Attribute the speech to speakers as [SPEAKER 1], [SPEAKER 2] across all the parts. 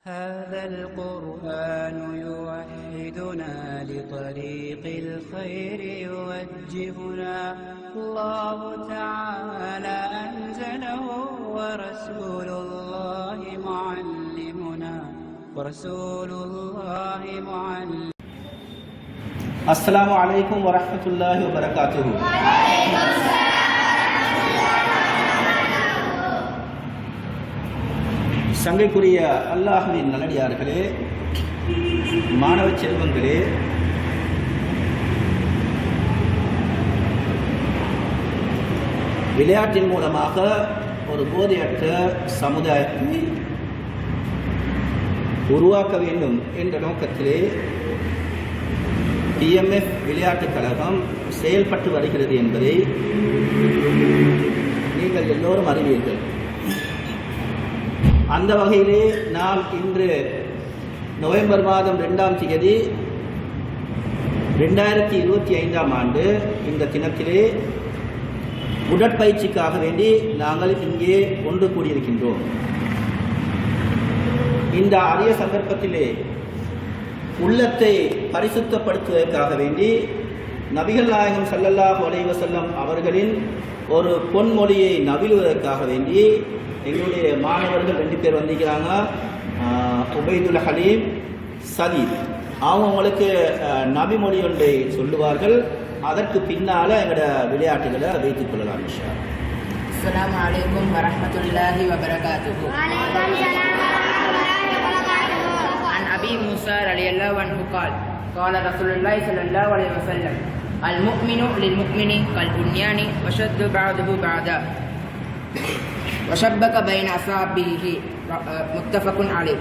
[SPEAKER 1] هذا القرآن يوحدنا لطريق الخير يوجهنا الله تعالى أنزله ورسول الله معلمنا
[SPEAKER 2] السلام عليكم ورحمة الله وبركاته. சங்கைக்குரிய அல்லாஹ்வின் நல்லடியார்களே, மாணவ செல்வங்களே, விளையாட்டின் மூலமாக ஒரு போதையற்ற சமுதாயத்தை உருவாக்க வேண்டும் என்ற நோக்கத்திலே டிஎம்எஃப் விளையாட்டுக் கழகம் செயல்பட்டு வருகிறது என்பதை நீங்கள் எல்லோரும் அறிவீர்கள். அந்த வகையிலே நாம் இன்று நவம்பர் மாதம் 2ஆம் தேதி 2025ஆம் ஆண்டு இந்த தினத்திலே உடற்பயிற்சிக்காக வேண்டி நாங்கள் இங்கே ஒன்று கூடியிருக்கின்றோம். இந்த அரிய சந்தர்ப்பத்திலே உள்ளத்தை பரிசுத்தப்படுத்துவதற்காக வேண்டி நபிகள் நாயகம் ஸல்லல்லாஹு அலைஹி வஸல்லம் அவர்களின் ஒரு பொன்மொழியை நவிலுவதற்காக வேண்டி எங்களுடைய மாணவர்கள் 2 பேர் வந்திருக்கிறாங்க. உபைதுல் ஹலீம், சதீப். அவங்களுக்கு நபி மொழி ஒன்றை சொல்லுவார்கள். அதற்கு பின்னால எங்களோட விளையாட்டுகளை வைத்துக் கொள்ளலாம். இன்ஷா அல்லாஹ்.
[SPEAKER 3] அஸ்ஸலாமு அலைக்கும் வரஹ்மத்துல்லாஹி வபரகாத்துஹு. عن أبي موسى رضي الله عنه قال رسول الله صلى الله عليه وسلم المؤمن للمؤمن كالبنيان وشد بعضه بعضا وشبك بين أصابعه متفق عليه.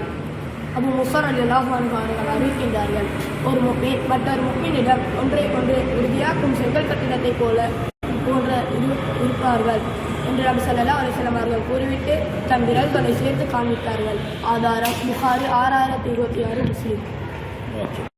[SPEAKER 4] அபு மூஸா ரலியல்லாஹு அன்ஹு அவர்கள் அறிவிக்கின்றார்கள், ஒரு முஃமின் மற்றொரு முஃமினிடம் ஒன்றை கொண்டு உறுதியாக்கும் செங்கல் கட்டிடத்தை போன்ற இருப்பார்கள் என்று நபி ஸல்லல்லாஹு அலைஹி வஸல்லம் அவர்கள் கூறிவிட்டு தம் விரல்களை சேர்த்து காண்பித்தார்கள். ஆதாரம் புகாரி 6026, முஸ்லிம்.